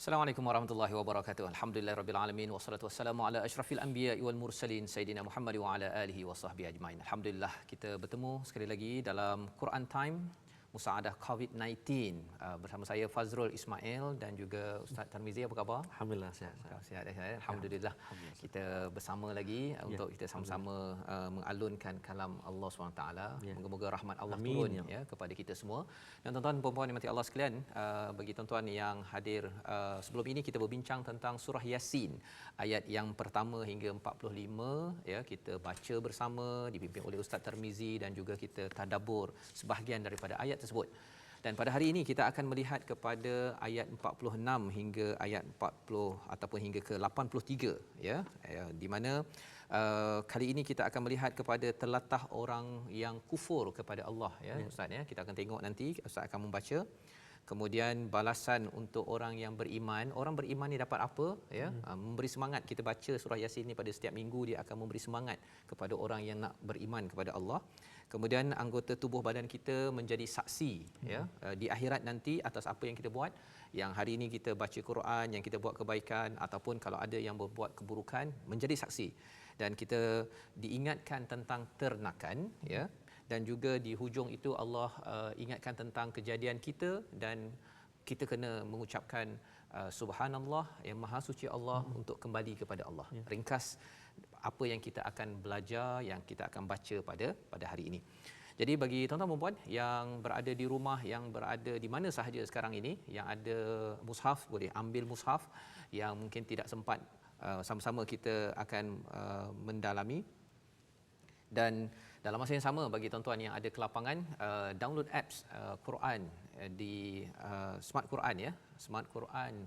Assalamualaikum warahmatullahi wabarakatuh. Alhamdulillahirabbil alamin wassalatu wassalamu ala asyrafil anbiya'i wal mursalin sayidina Muhammad wa ala alihi wasahbihi ajmain. Alhamdulillah kita bertemu sekali lagi dalam Quran Time Musaadah COVID-19 bersama saya Fazrul Ismail dan juga Ustaz Tarmizi. Apa khabar? Alhamdulillah sihat. Alhamdulillah. Kita bersama lagi untuk kita sama-sama mengalunkan kalam Allah SWT. Moga-moga rahmat Allah turun ya kepada kita semua. Dan tuan-tuan dan puan-puan dimati Allah sekalian, bagi tuan-tuan yang hadir sebelum ini kita berbincang tentang surah Yasin ayat yang pertama hingga 45 ya, kita baca bersama dipimpin oleh Ustaz Tarmizi dan juga kita tadabbur sebahagian daripada ayat tersebut. Dan pada hari ini kita akan melihat kepada ayat 46 hingga ayat 40 ataupun hingga ke 83 ya, di mana kali ini kita akan melihat kepada telatah orang yang kufur kepada Allah ya Ustaz ya. Kita akan tengok nanti Ustaz akan membaca. Kemudian balasan untuk orang yang beriman. Orang beriman ni dapat apa ya? Memberi semangat. Kita baca surah Yasin ni pada setiap minggu, dia akan memberi semangat kepada orang yang nak beriman kepada Allah. Kemudian anggota tubuh badan kita menjadi saksi ya di akhirat nanti atas apa yang kita buat. Yang hari ini kita baca Quran, yang kita buat kebaikan ataupun kalau ada yang berbuat keburukan, menjadi saksi. Dan kita diingatkan tentang ternakan ya. Dan juga di hujung itu Allah ingatkan tentang kejadian kita dan kita kena mengucapkan subhanallah, yang maha suci Allah, untuk kembali kepada Allah. Ringkas apa yang kita akan belajar, yang kita akan baca pada hari ini. Jadi bagi tuan-tuan dan puan yang berada di rumah, yang berada di mana sahaja sekarang ini, yang ada mushaf, boleh ambil mushaf. Yang mungkin tidak sempat, sama-sama kita akan mendalami. Dan dalam masa yang sama, bagi tuan-tuan yang ada kelapangan, download apps Quran di Smart Quran ya, Smart Quran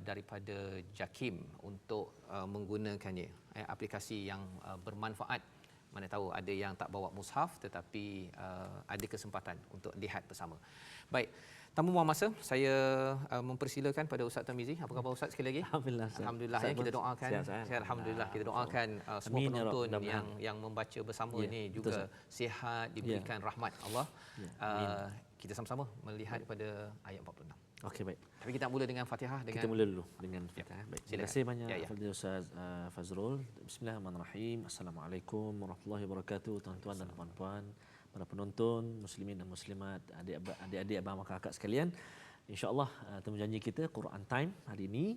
daripada JAKIM untuk menggunakannya. Aplikasi yang bermanfaat. Mana tahu ada yang tak bawa mushaf tetapi ada kesempatan untuk lihat bersama. Baik, tanpa buang masa, saya mempersilakan pada Ustaz Tarmizi. Apa khabar Ustaz sekali lagi? Alhamdulillah ya, kita doakan. Alhamdulillah kita doakan semua penonton yang membaca bersama ini juga sihat, diberikan rahmat Allah. Kita sama-sama melihat pada ayat 46. Okey, baik. Tapi kita mula dengan Fatihah dengan kita mula dulu dengan Fatihah. Baik. Terima kasih banyak kepada Ustaz Fazrul. Bismillahirrahmanirrahim. Assalamualaikum warahmatullahi wabarakatuh. Tuan-tuan dan puan-puan, para penonton, muslimin dan muslimat, adik-adik, abang kakak sekalian. InsyaAllah temu janji kita Quran Time hari ini.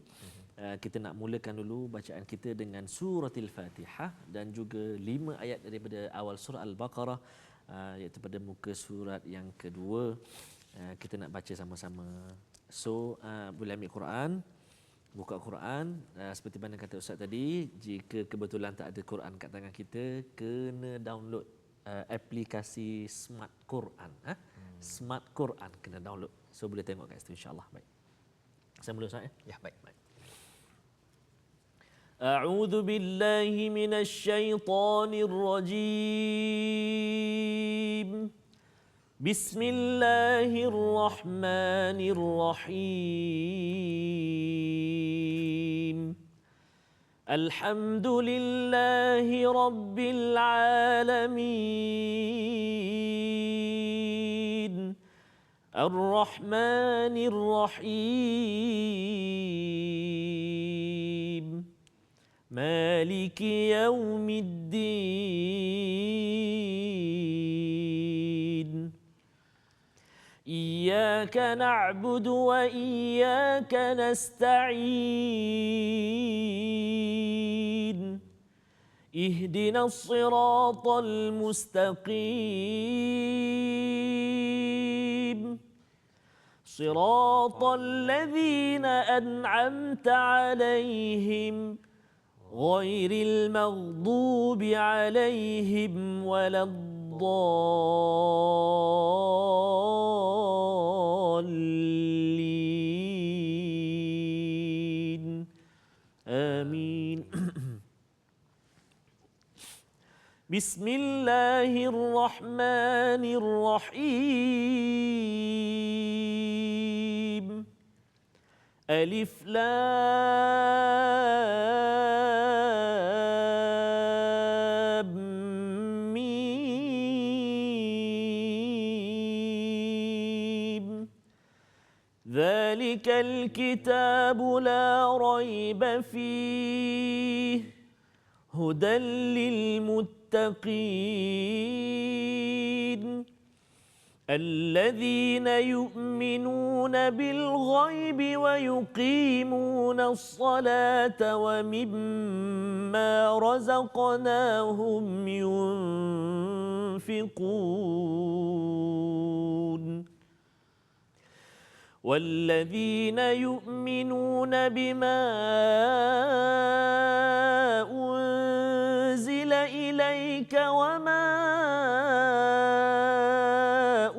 Kita nak mulakan dulu bacaan kita dengan suratul Fatihah dan juga 5 ayat daripada awal surah Al-Baqarah, iaitu pada muka surat yang kedua. Kita nak baca sama-sama. So boleh ambil Quran, buka Quran. Seperti mana kata Ustaz tadi, jika kebetulan tak ada Quran kat tangan kita, kena download aplikasi Smart Quran. Smart Quran kena download. So boleh tengok kat situ insya-Allah. Baik. Saya mula Ustaz ya? Ya, baik. A'udzu billahi minasy syaithanir rajim. Bismillahirrahmanirrahim. Alhamdulillahi rabbil alamin. Ar-Rahmanir Rahim. Maliki yaumiddin. Iyyaka na'budu wa iyyaka nasta'in. Ihdinas siratal mustaqim. Siratal ladzina an'amta 'alaihim ghairil maghdubi 'alaihim waladdallin. Amin. Bismillahirrahmanirrahim. Alif Lam Mim. ذلك الكتاب لا ريب فيه هدى للمتقين الذين يؤمنون بالغيب ويقيمون الصلاة ومما رزقناهم ينفقون والذين يؤمنون بما أنزل إليك وما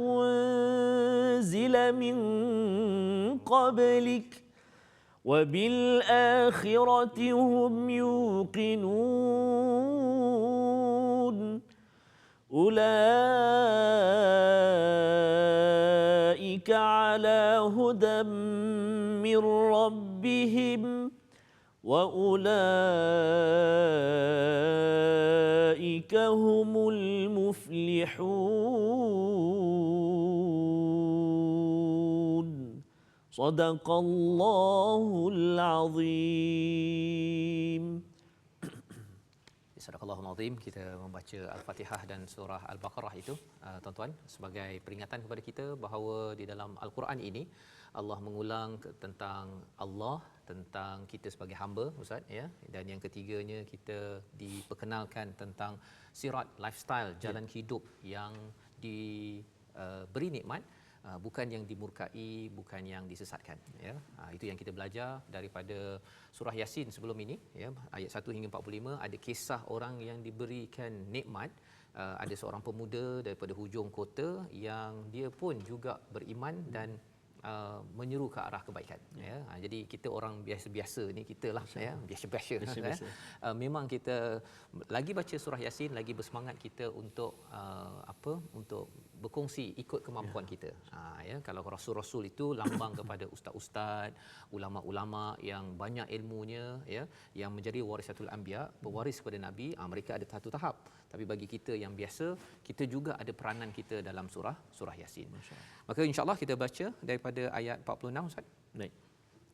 أنزل من قبلك وبالآخرة هم يوقنون أولئك على هدى من ربهم وأولئك هم المفلحون صدق الله العظيم. Sadaqallahul Azim. Kita membaca Al-Fatihah dan surah Al-Baqarah itu tuan-tuan sebagai peringatan kepada kita bahawa di dalam Al-Quran ini Allah mengulang tentang Allah, tentang kita sebagai hamba, Ustaz, ya. Dan yang ketiganya kita diperkenalkan tentang sirat lifestyle, jalan hidup yang diberi nikmat, bukan yang dimurkai, bukan yang disesatkan, ya. Itu yang kita belajar daripada surah Yasin sebelum ini, ya, ayat 1 hingga 45. Ada kisah orang yang diberikan nikmat. Ada seorang pemuda daripada hujung kota yang dia pun juga beriman dan menyeru ke arah kebaikan, ya. Jadi kita orang biasa-biasa ni, kitalah, ya, biasa-biasa. Memang kita lagi baca surah Yasin lagi bersemangat kita untuk untuk berkongsi ikut kemampuan kita. Ya, kalau rasul-rasul itu lambang kepada ustaz-ustaz, ulama-ulama yang banyak ilmunya, ya, yang menjadi warisatul anbiya, pewaris kepada nabi. Mereka ada satu tahap. Tapi bagi kita yang biasa, kita juga ada peranan kita dalam surah Yasin. Maka insya-Allah kita baca daripada ayat 46, Ustaz. Baik.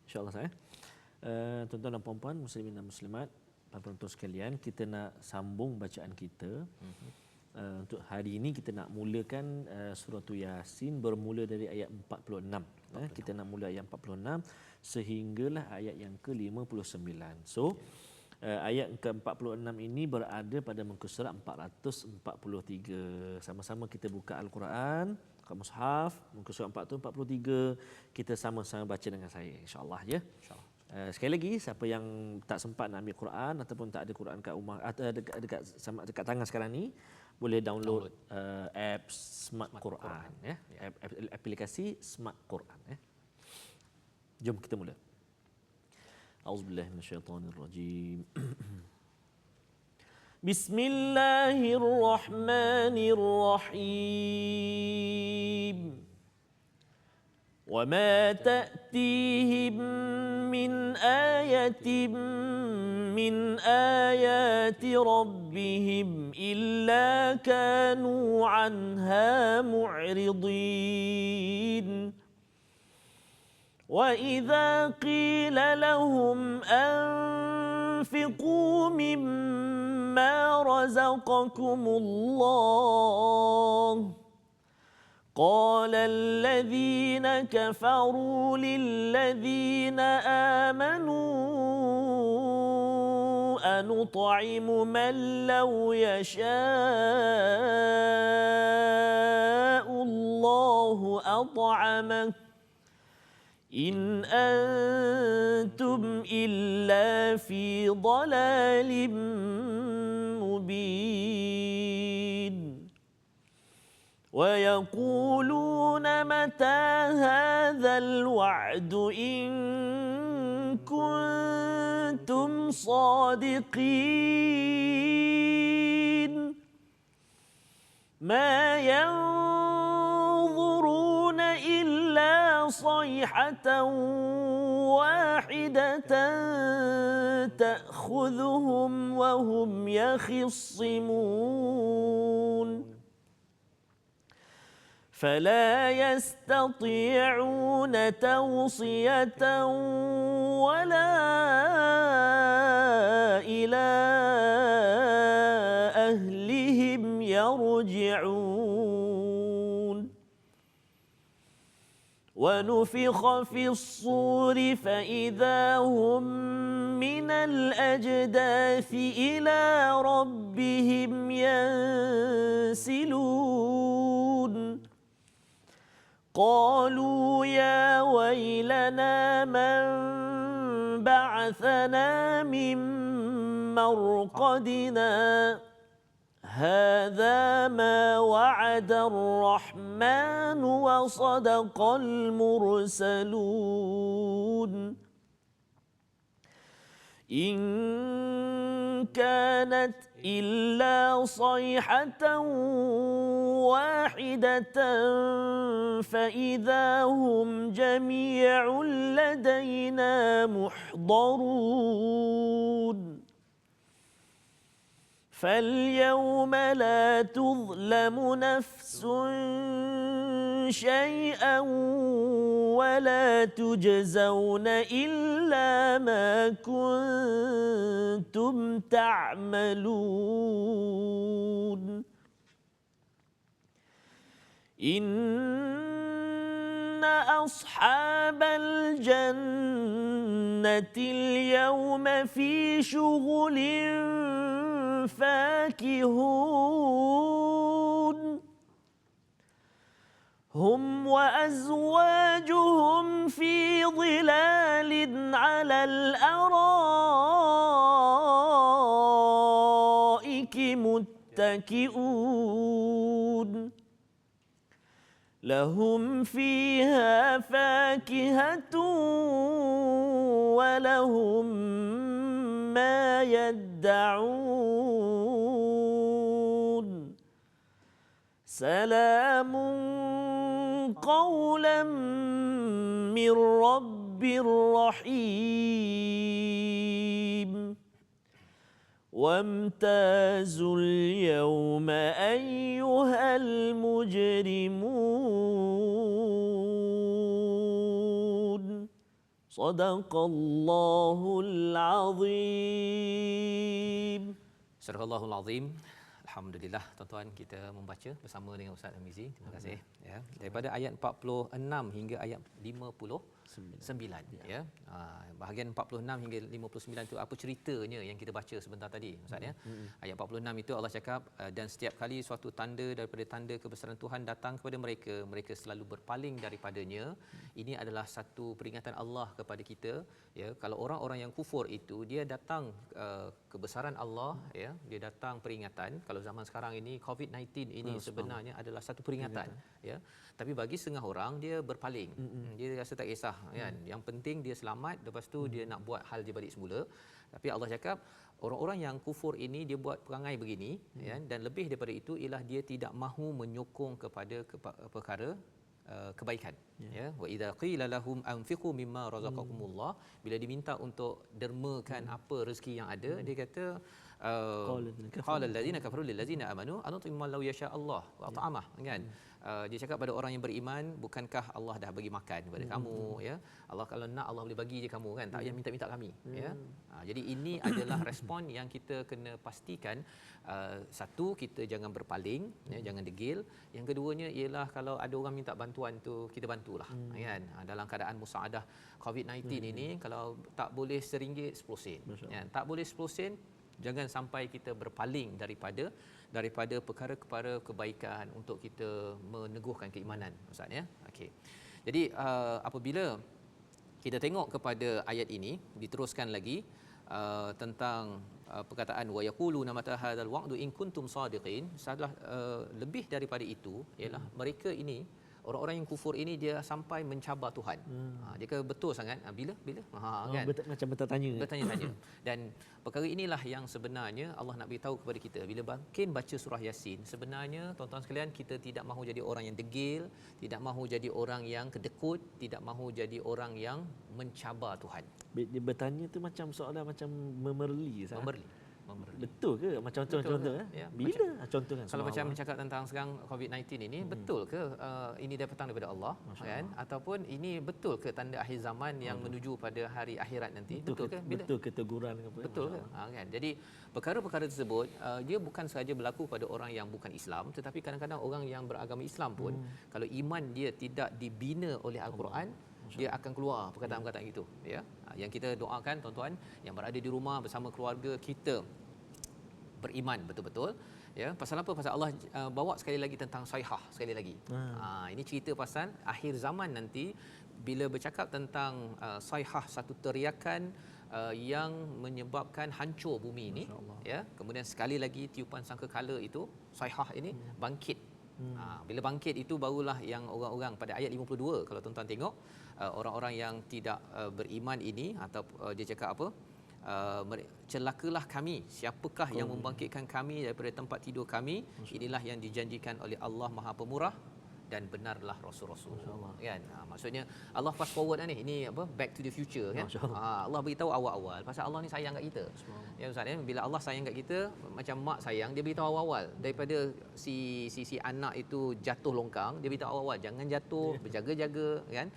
Insya-Allah saya. Tuan-tuan dan puan-puan, muslimin dan muslimat, penonton sekalian, kita nak sambung bacaan kita. Untuk hari ini kita nak mulakan surah Yasin bermula dari ayat 46. Kita nak mula ayat 46 sehinggalah ayat yang ke-59. So, ayat ke-46 ini berada pada muka surat 443. Sama-sama kita buka Al-Quran, buka mushaf, muka surat 443. Kita sama-sama baca dengan saya, insya-Allah, ya. Insya-Allah. Sekali lagi, siapa yang tak sempat nak ambil Quran ataupun tak ada Quran kat rumah atau dekat tangan sekarang ni, boleh download apps Smart Quran, ya. Aplikasi Smart Quran, ya. Jom kita mula. A'udzubillahi minasyaitonirrajim. Bismillahirrahmanirrahim. وما تأتيهم من آية من آيات ربهم إلا كانوا عنها معرضين وإذا قيل لهم أنفقوا مما رزقكم الله قال الذين كفروا للذين آمنوا أنطعم من لو يشاء الله أطعمه إن أنتم إلا في ضلال مبين ويقولون متى هذا الوعد إن كنتم صادقين ما ينظرون إلا صيحة واحدة تأخذهم وهم يخصمون فلا يستطيعون توصية ولا إلى أهلهم يرجعون ونفخ في الصور فإذا هم من الأجداث إلى ربهم ينسلون قالوا يا ويلنا من بعثنا من مرقدنا هذا ما وعد الرحمن وصدق المرسلون إن كانت إلا صيحة واحدة فإذا هم جميع لدينا محضرون فاليوم لا تظلم نفس شيئا ولا تجزون إلا ما كنتم تعملون إن أصحاب الجنة اليوم في شغل فاكهون هم وأزواجهم في ظلال على الأرائك متكئون لهم فيها فاكهة ولهم ما يدعون سلام قولا من رب رحيم وامتازوا اليوم أيها المجرمون صدق الله العظيم. Surah Allahul Azim. Alhamdulillah, tuan-tuan, kita membaca bersama dengan Ustaz Hamizi. Terima kasih. Ya, daripada ayat 46 hingga ayat 59 ya. Bahagian 46 hingga 59 itu apa ceritanya yang kita baca sebentar tadi, Ustaz ya. Ayat 46 itu Allah cakap, dan setiap kali suatu tanda daripada tanda kebesaran Tuhan datang kepada mereka, mereka selalu berpaling daripadanya. Ini adalah satu peringatan Allah kepada kita, ya. Kalau orang-orang yang kufur itu dia datang kebesaran Allah, ya, dia datang peringatan. Kalau zaman sekarang ini COVID-19 ini sebenarnya adalah satu peringatan, ya. Tapi bagi setengah orang dia berpaling. Dia rasa tak kisah kan. Yang penting dia selamat, lepas tu dia nak buat hal dia balik semula. Tapi Allah cakap orang-orang yang kufur ini dia buat perangai begini, ya, dan lebih daripada itu ialah dia tidak mahu menyokong kepada perkara kebaikan, ya. Wa idza qila lahum anfiqu mimma razaqakumullah, bila diminta untuk dermakan apa rezeki yang ada, dia kata qala allazina kafaru lil ladzina amanu anutimma law yasha Allah wa at'amah, kan. Dia cakap pada orang yang beriman, bukankah Allah dah bagi makan kepada kamu, ya. Allah kalau nak Allah boleh bagi je kamu, kan. Tak payah minta-minta kami, ya. Jadi ini adalah respon yang kita kena pastikan. Satu, kita jangan berpaling, ya, jangan degil. Yang keduanya ialah kalau ada orang minta bantuan tu kita bantulah, kan. Dalam keadaan musaadah COVID-19 ini, kalau tak boleh RM1 10 sen, ya. Tak boleh 10 sen, jangan sampai kita berpaling daripada perkara-perkara kebaikan untuk kita meneguhkan keimanan, Ustaz, ya. Okey. Jadi apabila kita tengok kepada ayat ini, diteruskan lagi tentang perkataan wa yaquluna mata hadzal wa'du in kuntum sadiqin. Salah lebih daripada itu ialah mereka ini, orang-orang yang kufur ini, dia sampai mencabar Tuhan. Dia kata betul sangat, bila kan, macam bertanya-tanya. Dan perkara inilah yang sebenarnya Allah nak beritahu kepada kita. Bila makin baca surah Yasin, sebenarnya tuan-tuan sekalian, kita tidak mahu jadi orang yang degil, tidak mahu jadi orang yang kedekut, tidak mahu jadi orang yang mencabar Tuhan. Dia bertanya tu macam soalan macam memerli, Betul ke macam contoh ya, bila contoh kan kalau macam cakap tentang sekarang COVID-19 ini betul ke ini datang daripada Allah kan ataupun ini betul ke tanda akhir zaman yang menuju pada hari akhirat nanti betul ke bila betul keteguran ke apa betul ke kan jadi perkara-perkara tersebut dia bukan sahaja berlaku pada orang yang bukan Islam tetapi kadang-kadang orang yang beragama Islam pun kalau iman dia tidak dibina oleh Al-Quran dia akan keluar perkataan-perkataan itu ya yang kita doakan tuan-tuan yang berada di rumah bersama keluarga kita beriman betul-betul ya pasal apa pasal Allah bawa sekali lagi tentang saihah sekali lagi ini cerita pasal akhir zaman nanti bila bercakap tentang saihah satu teriakan yang menyebabkan hancur bumi ini ya kemudian sekali lagi tiupan sangkakala itu saihah ini bangkit bila bangkit itu barulah yang orang-orang pada ayat 52 kalau tuan-tuan tengok orang-orang yang tidak beriman ini atau dia cakap apa celakalah kami siapakah yang membangkitkan kami daripada tempat tidur kami inilah yang dijanjikan oleh Allah Maha Pemurah dan benarlah rasul-rasul kan maksudnya Allah fast forward ni ini apa back to the future kan Allah beritahu awal-awal pasal Allah ni sayang kat kita ya ustaz ya bila Allah sayang kat kita macam mak sayang dia beritahu awal-awal daripada si anak itu jatuh longkang dia beritahu awal jangan jatuh berjaga-jaga kan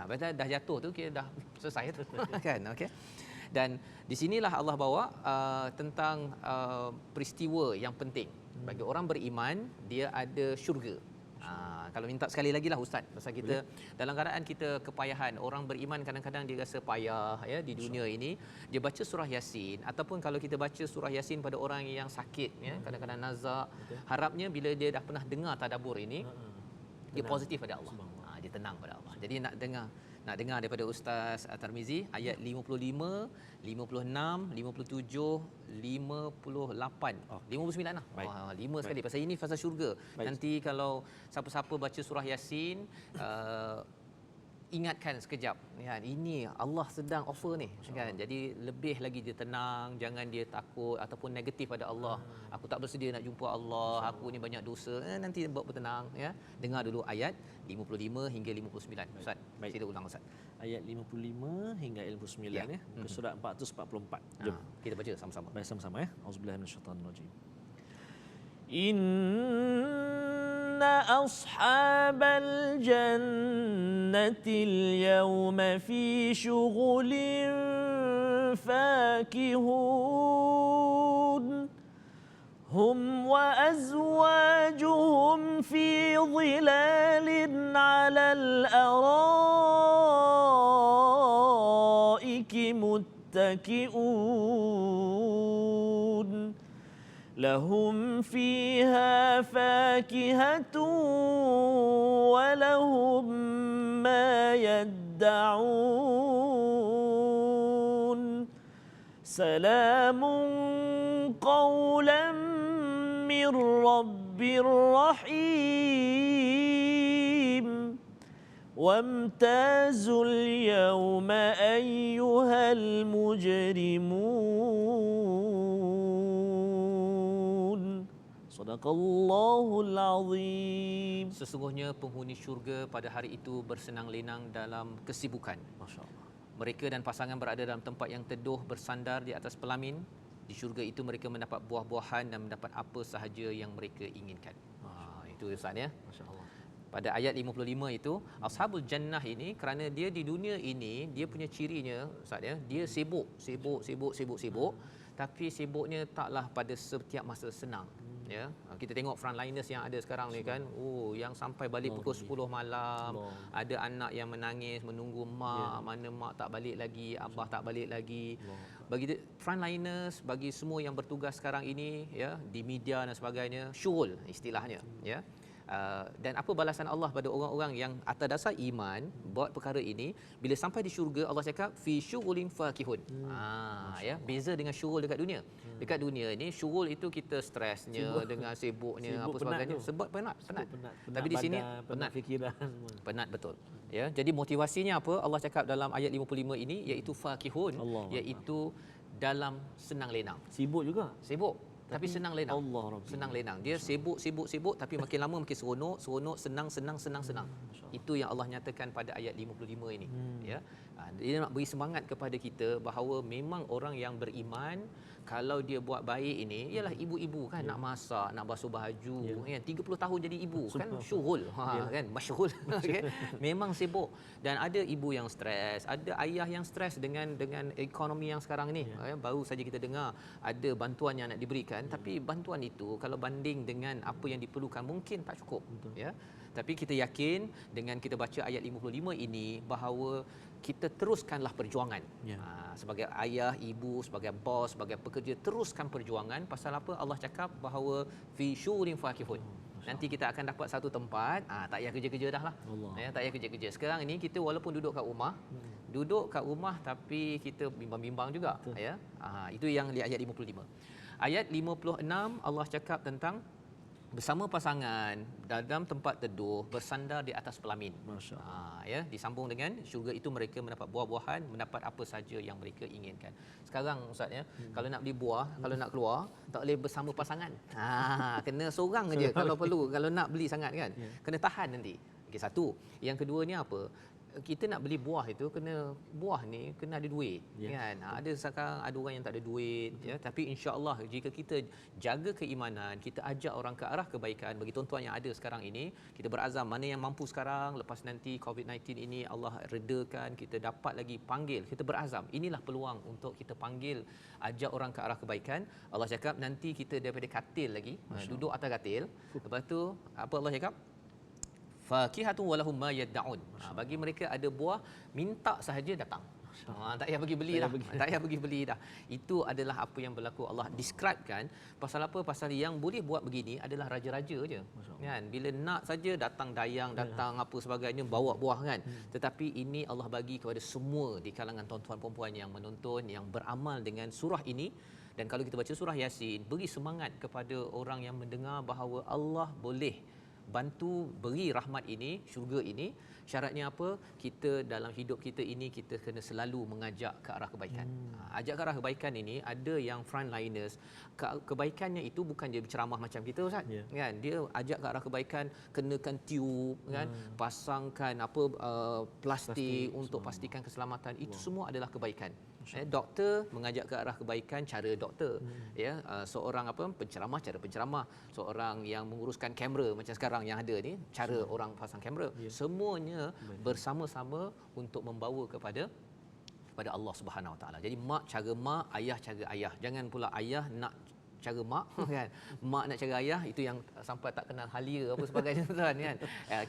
pasal dah jatuh tu kira dah selesai tu kan okey dan di sinilah Allah bawa tentang peristiwa yang penting bagi orang beriman dia ada syurga. Kalau minta sekali lagi lah ustaz pasal kita dalam keadaan kita kepayahan orang beriman kadang-kadang dia rasa payah ya di dunia ini dia baca surah Yasin ataupun kalau kita baca surah Yasin pada orang yang sakit ya kadang-kadang nazak harapnya bila dia dah pernah dengar tadabbur ini dia positif pada Allah dia tenang pada Allah jadi nak dengar daripada Ustaz Tarmizi ayat 55, 56, 57, 58, 59 lah. 5 sekali pasal ini pasal syurga. Nanti kalau siapa-siapa baca surah Yasin ingatkan sekejap kan ini Allah sedang offer ni kan jadi lebih lagi dia tenang jangan dia takut ataupun negatif pada Allah aku tak bersedia nak jumpa Allah aku ni banyak dosa nanti buat bertenang ya dengar dulu ayat 55 hingga 59 ustaz sila ulang ustaz ayat 55 hingga 59 ya muka surat 444 jom kita baca sama-sama baik sama-sama ya auzubillahi minasyaitanirrajim Inna ashabal jannati al-yawma fi shughulin fakihun hum wa azwajuhum fi dhilalin 'ala al-araiki muttaki'un لهم فيها فاكهة ولهم ما يدعون سلام قولا من رب رحيم وامتازوا اليوم أيها المجرمون Sadaqallahul azim. Sesungguhnya penghuni syurga pada hari itu bersenang lenang dalam kesibukan. Masya-Allah. Mereka dan pasangan berada dalam tempat yang teduh bersandar di atas pelamin. Di syurga itu mereka mendapat buah-buahan dan mendapat apa sahaja yang mereka inginkan. Itu Ustaz ya. Masya-Allah. Pada ayat 55 itu, ashabul jannah ini kerana dia di dunia ini dia punya cirinya Ustaz ya, dia sibuk. Tapi sibuknya taklah pada setiap masa senang. Ya, kita tengok frontliners yang ada sekarang ni kan, yang sampai balik pukul 10 malam, ada anak yang menangis menunggu mak, mana mak tak balik lagi, abah tak balik lagi. Bagi frontliners, bagi semua yang bertugas sekarang ini ya di media dan sebagainya, syughul istilahnya ya. Dan apa balasan Allah pada orang-orang yang atas dasar iman buat perkara ini, bila sampai di syurga Allah cakap fi syughulin fakihun. Ya, beza dengan syughul dekat dunia. Dekat dunia ini syughul itu kita stresnya dengan sibuknya apa sebagainya sebab penat. Tapi di sini penat fikiran, penat betul. Ya, jadi motivasinya apa? Allah cakap dalam ayat 55 ini iaitu fakihun, iaitu dalam senang lenang. Sibuk juga. Sibuk. tapi senang lenang. Senang lenang. Dia sibuk tapi makin lama makin seronok, senang. Itu yang Allah nyatakan pada ayat 55 ini. Ya. Dia nak beri semangat kepada kita bahawa memang orang yang beriman kalau dia buat baik ini, ialah ibu-ibu kan nak masak, nak basuh baju, kan 30 tahun jadi ibu kan syughul, kan masyghul. Okay? Memang sibuk, dan ada ibu yang stres, ada ayah yang stres dengan ekonomi yang sekarang ni. Baru saja kita dengar ada bantuan yang nak diberikan, tapi bantuan itu kalau banding dengan apa yang diperlukan mungkin tak cukup. Ya. Tapi kita yakin dengan kita baca ayat 55 ini bahawa kita teruskanlah perjuangan. Sebagai ayah, ibu, sebagai bos, sebagai pekerja, teruskan perjuangan. Pasal apa? Allah cakap bahawa fi syurin fakihun. Nanti kita akan dapat satu tempat, tak payah kerja-kerja dah lah. Tak payah kerja-kerja. Sekarang ini kita walaupun duduk kat rumah tapi kita bimbang-bimbang juga. Ya. Itu yang di ayat 55. Ayat 56 Allah cakap tentang bersama pasangan dalam tempat teduh bersandar di atas pelamin. Ya, disambung dengan syurga itu mereka mendapat buah-buahan, mendapat apa saja yang mereka inginkan. Sekarang ustaz ya, kalau nak beli buah, kalau nak keluar tak boleh bersama pasangan. Kena seorang aja kalau perlu, kalau nak beli sangat kan. Kena tahan nanti. Okey, satu. Yang keduanya apa? Kita nak beli buah itu buah ni kena ada duit, kan. Ada sekarang ada orang yang tak ada duit, ya, tapi insya-Allah jika kita jaga keimanan, kita ajak orang ke arah kebaikan bagi tuan-tuan yang ada sekarang ini, kita berazam mana yang mampu sekarang, lepas nanti COVID-19 ini Allah redakan, kita dapat lagi panggil, kita berazam. Inilah peluang untuk kita panggil, ajak orang ke arah kebaikan. Allah cakap nanti kita daripada katil lagi, duduk atas katil. Lepas tu apa Allah cakap? Fakihatun walahum ma yad'un. Bagi mereka ada buah, minta sahaja datang. Tak payah pergi beli dah. Tak payah pergi beli dah. Itu adalah apa yang berlaku. Allah describekan pasal apa? Pasal yang boleh buat begini adalah raja-raja je. Kan? Bila nak saja datang dayang, datang apa sebagainya bawa buah kan. Tetapi ini Allah bagi kepada semua di kalangan tuan-tuan puan-puan yang menonton, yang beramal dengan surah ini. Dan kalau kita baca surah Yasin, beri semangat kepada orang yang mendengar bahawa Allah boleh bantu beri rahmat ini, syurga ini. Syaratnya apa? Kita dalam hidup kita ini kita kena selalu mengajak ke arah kebaikan. Ajak ke arah kebaikan ini ada yang frontliners. Kebaikannya itu bukan dia berceramah macam kita ustaz. Kan? Dia ajak ke arah kebaikan, kenakan tiub kan, pasangkan plastik untuk pastikan keselamatan. Itu semua adalah kebaikan. Doktor mengajak ke arah kebaikan, cara doktor. Ya, seorang penceramah, cara penceramah. Seorang yang menguruskan kamera macam sekarang yang ada ni, cara orang pasang kamera. Semuanya bersama-sama untuk membawa kepada Allah Subhanahu Wa Taala. Jadi mak cara mak, ayah cara ayah. Jangan pula ayah nak cara mak kan. Mak nak cara ayah, itu yang sampai tak kenal halia apa sebagainya tuan kan.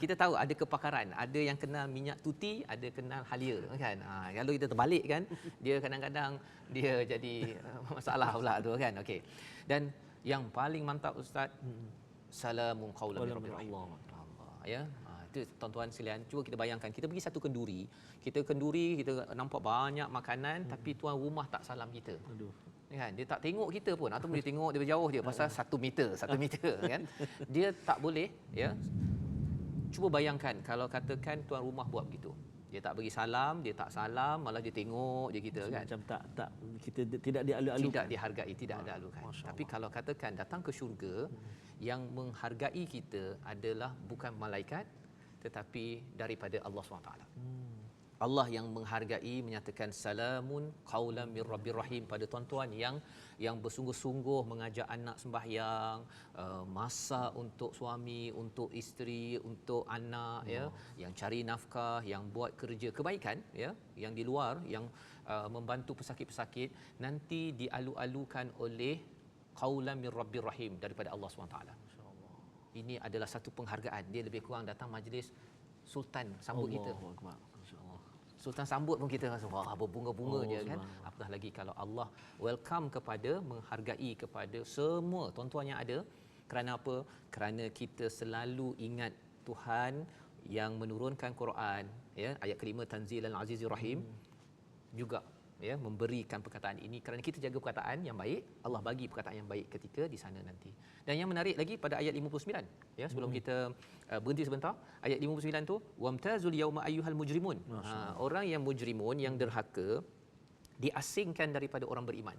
Kita tahu ada kepakaran, ada yang kenal minyak tuti, ada kenal halia kan. Kalau kita terbalik kan, dia kadang-kadang dia jadi masalah pula tu kan. Okey. Dan yang paling mantap ustaz, salamun qaulan min rabbir rahim. Ya. Itu tuan-tuan sekalian, cuba kita bayangkan kita pergi satu kenduri, kita nampak banyak makanan tapi tuan rumah tak salam kita. Kan, dia tak tengok kita pun atau dia tengok dia jauh dia pasal 1 meter kan. Dia tak boleh, ya. Cuba bayangkan kalau katakan tuan rumah buat begitu. Dia tak bagi salam, dia tak salam, malah dia tengok je kita kan. Macam tak kita tidak dialu-alukan. Tidak dihargai, tidak ada alukan. Tapi kalau katakan datang ke syurga, yang menghargai kita adalah bukan malaikat tetapi daripada Allah SWT. Allah yang menghargai, menyatakan salamun qaulan mir rabbir rahim pada tuan-tuan yang bersungguh-sungguh mengajak anak sembahyang, masak untuk suami, untuk isteri, untuk anak, ya, yang cari nafkah, yang buat kerja kebaikan, ya, yang di luar, yang membantu pesakit-pesakit, nanti dialu-alukan oleh qaulan mir rabbir rahim daripada Allah SWT. Ini adalah satu penghargaan. Dia lebih kurang datang majlis sultan sambut kita. Sultan sambut pun kita rasa wah berbunga-bunga je kan. Apatah lagi kalau Allah welcome kepada, menghargai kepada semua tuan-tuan yang ada. Kerana apa? Kerana kita selalu ingat Tuhan yang menurunkan Quran, ya, ayat kelima Tanzilal Azizir Rahim, juga ya memberikan perkataan ini kerana kita jaga perkataan yang baik, Allah bagi perkataan yang baik ketika di sana nanti. Dan yang menarik lagi pada ayat 59, ya, sebelum kita berhenti sebentar, ayat 59 tu wamtazul yauma ayyuhal mujrimun. Orang yang mujrimun, yang derhaka, diasingkan daripada orang beriman.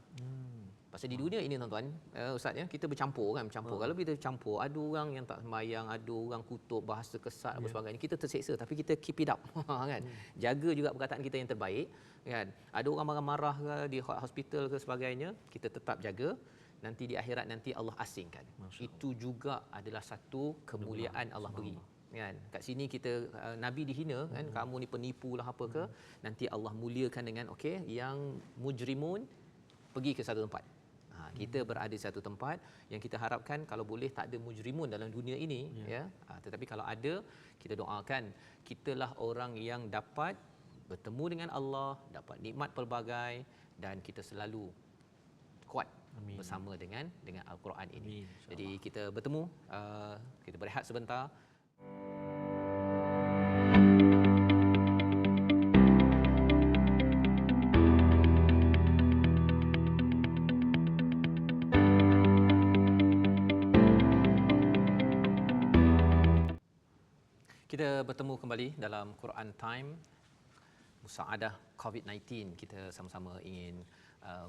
Pasal di dunia ini tuan-tuan, ustaz ya, kita bercampur. Kalau kita campur, ada orang yang tak sembahyang, ada orang kutuk, bahasa kesat apa sebagainya, kita terseksa, tapi kita keep it up kan. Jaga juga perkataan kita yang terbaik kan. Ada orang marah-marah ke di hospital ke sebagainya, kita tetap jaga. Nanti di akhirat nanti Allah asingkan. Itu juga adalah satu kemuliaan Allah beri. Kan kat sini kita nabi dihina kan, kamu ni penipu lah apa ke, nanti Allah muliakan dengan okey, yang mujrimun pergi ke satu tempat. Kita berada di satu tempat yang kita harapkan kalau boleh tak ada mujrimun dalam dunia ini ya. Tetapi kalau ada, kita doakan kitalah orang yang dapat bertemu dengan Allah, dapat nikmat pelbagai, dan kita selalu kuat bersama dengan Al-Quran ini. Jadi kita bertemu, kita berehat sebentar. Kita bertemu kembali dalam Quran Time, musaadah COVID-19. Kita sama-sama ingin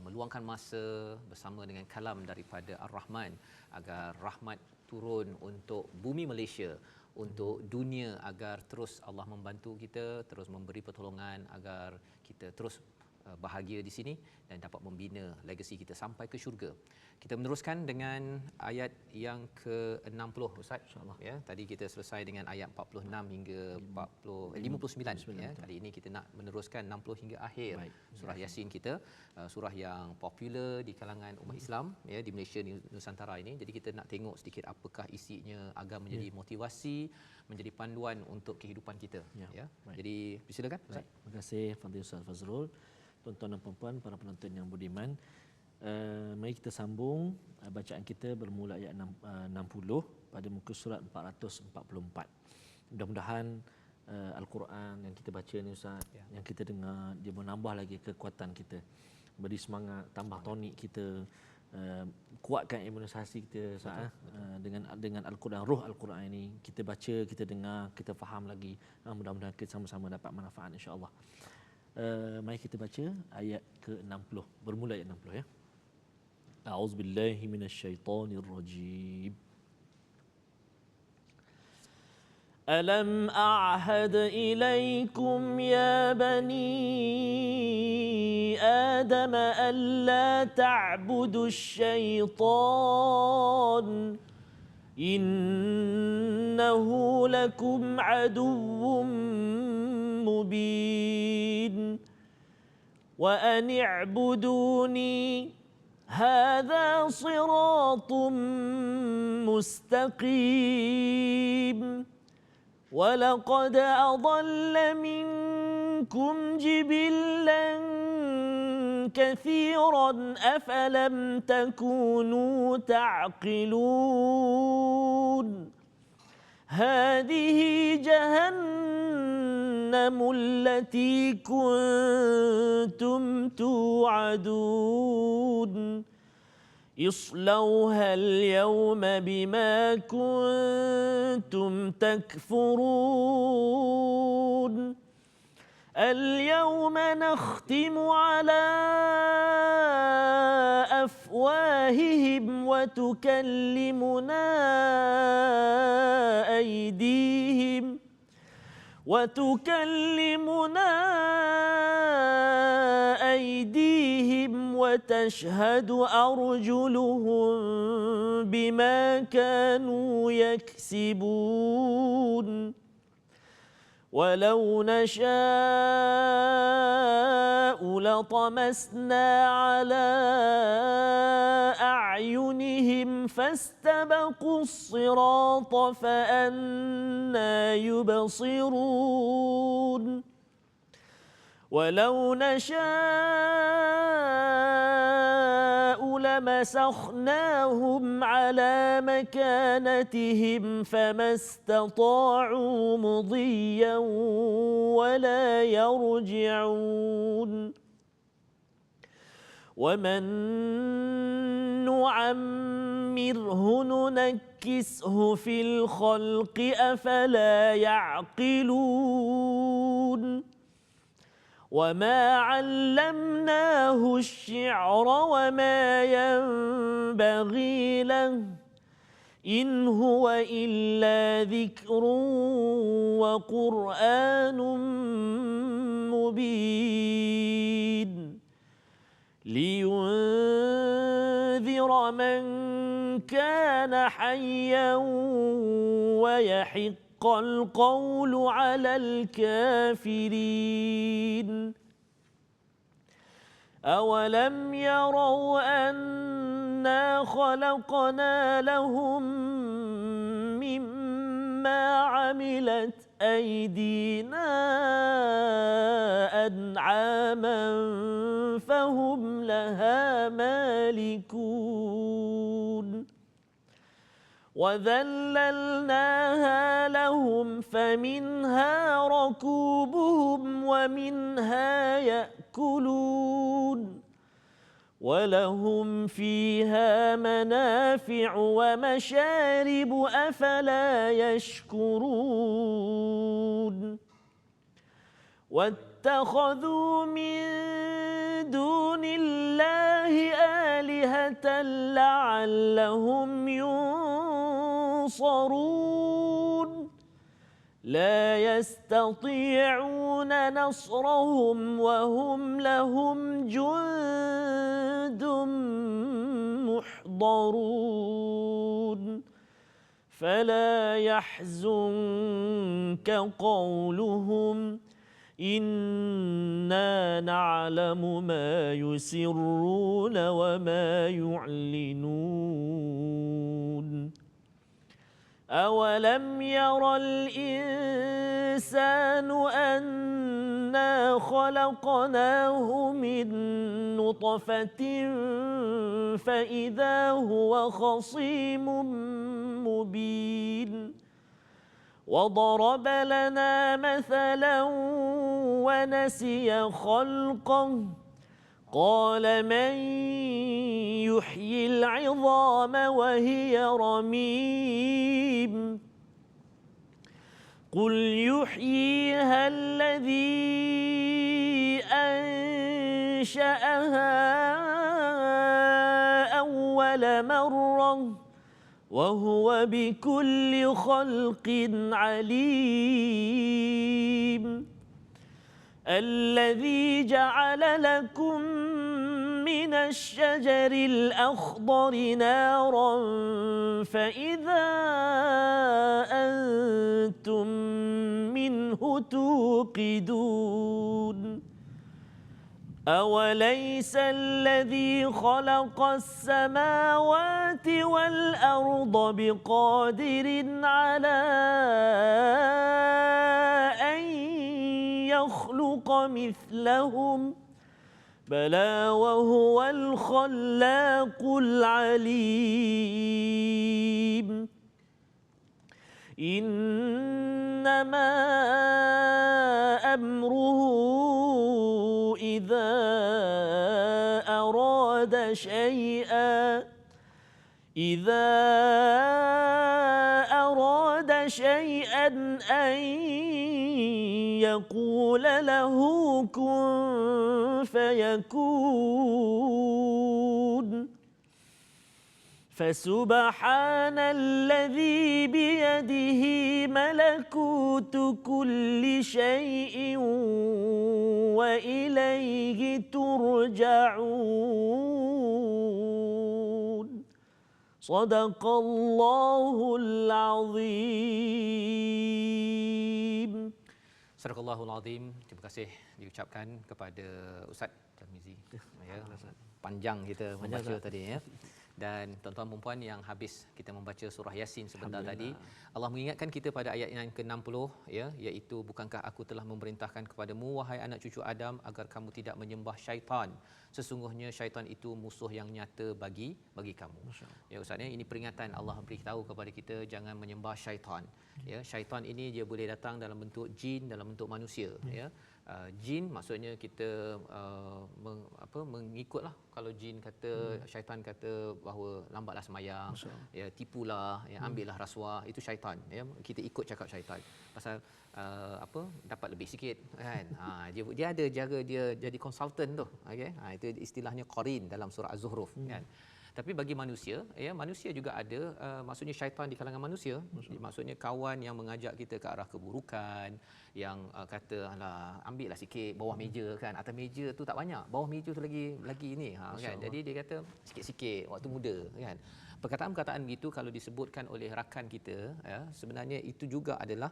meluangkan masa bersama dengan kalam daripada Ar-Rahman agar rahmat turun untuk bumi Malaysia, untuk dunia, agar terus Allah membantu kita, terus memberi pertolongan agar kita terus bahagia di sini dan dapat membina legasi kita sampai ke syurga. Kita meneruskan dengan ayat yang ke-60 Ustaz, insya-Allah ya. Tadi kita selesai dengan ayat 46 hingga 59 ya. Kali ini kita nak meneruskan 60 hingga akhir. Surah Yasin kita, surah yang popular di kalangan umat Islam ya di Malaysia, di Nusantara ini. Jadi kita nak tengok sedikit apakah isinya agar menjadi motivasi, menjadi panduan untuk kehidupan kita ya. Jadi silakan Ustaz. Terima kasih Fadil Ustaz Fazrul. Tuan-tuan dan puan-puan, para penonton yang budiman, mari kita sambung bacaan kita bermula ayat 60 pada muka surat 444. Mudah-mudahan Al-Quran yang kita baca ni Ustaz, yang kita dengar, dia menambah lagi kekuatan kita, beri semangat, tambah tonik kita, kuatkan imunisasi kita Ustaz, dengan Al-Quran, roh Al-Quran ini kita baca, kita dengar, kita faham lagi. Mudah-mudahan kita sama-sama dapat manfaat insya-Allah. Mari kita baca ayat ke-60, bermula ayat 60 ya. A'udzubillahi minasyaitonirrajim. Alam a'had ilaikum ya bani Adam alla ta'budu syaitan innahu lakum aduwwum مبين وأن اعبدوني هذا صراط مستقيم ولقد أضل منكم جبلا كثيرا أفلم تكونوا تعقلون هذه جهنم التي كنتم توعدون اصلوها اليوم بما كنتم تكفرون اليوم نختم على أفواههم وتكلمنا أيديهم وتشهد أرجلهم بما كانوا يكسبون ولو نشاء لطمسنا على أعينهم فاستبقوا الصراط فأنى يبصرون ولو نشاء لمسخناهم على مكانتهم فما استطاعوا مضيا ولا يرجعون ومن نعمره ننكسه في الخلق أفلا يعقلون وما علمناه الشعر وما ينبغي له إن هو إلا ذكر وقرآن مبين لينذر من كان حيا ويحق القول على الكافرين أولم يروا أنا خلقنا لهم مما عملت أيدينا أنعاما فهم لها مالكون وذللناها لهم فمنها ركوبهم ومنها يأكلون ولهم فيها منافع ومشارب أفلا يشكرون واتخذوا من دون الله آلهة لعلهم ينصرون لا يستطيعون نصرهم وهم لهم جند محضرون فلا يحزنك قولهم إنا نعلم ما يسرون وما يعلنون أولم ير الإنسان أنا خلقناه من نطفة فإذا هو خصيم مبين وضرب لنا مثلا ونسي خلقه قال من يحيي العظام وهي رميم قل يحييها الذي أنشأها أول مرة وهو بكل خلق عليم الذي جعل لكم من الشجر الأخضر نارا فإذا أنتم منه توقدون أوليس الذي خلق السماوات والأرض بقادر على أن يخلق مثلهم بلى وهو الخلاق العليم إنما أمره إذا أراد شيئا أن يقول له كن فيكون فسبحان الذي بيده ملكوت كل شيء وإليه ترجعون صدق الله العظيم. Sadaqallahul Azim. Terima kasih diucapkan kepada Ustaz Tarmizi. Ya, panjang kita membaca tadi ya. Dan tuan-tuan dan puan yang habis kita membaca surah Yasin sebentar tadi, Allah mengingatkan kita pada ayat yang ke-60 ya, iaitu bukankah aku telah memerintahkan kepadamu wahai anak cucu Adam agar kamu tidak menyembah syaitan. Sesungguhnya syaitan itu musuh yang nyata bagi kamu. Ya Ustaz, ini peringatan Allah beritahu kepada kita jangan menyembah syaitan. Ya, syaitan ini dia boleh datang dalam bentuk jin, dalam bentuk manusia ya. jin maksudnya kita mengikutlah. Kalau jin kata, syaitan kata bahawa lambatlah sembahyang, ya tipulah, ya ambillah rasuah, itu syaitan, ya kita ikut cakap syaitan pasal dapat lebih sikit kan. Dia ada cara dia jadi konsultan tu, okey. Itu istilahnya qarin dalam surah Az-Zukhruf kan. Tapi bagi manusia, ya manusia juga ada maksudnya syaitan di kalangan manusia. Maksudnya kawan yang mengajak kita ke arah keburukan, yang kata alah ambillah sikit bawah meja kan, atas meja tu tak banyak, bawah meja tu lagi ni kan. Jadi dia kata sikit-sikit waktu muda kan. Perkataan-perkataan begitu kalau disebutkan oleh rakan kita, ya, sebenarnya itu juga adalah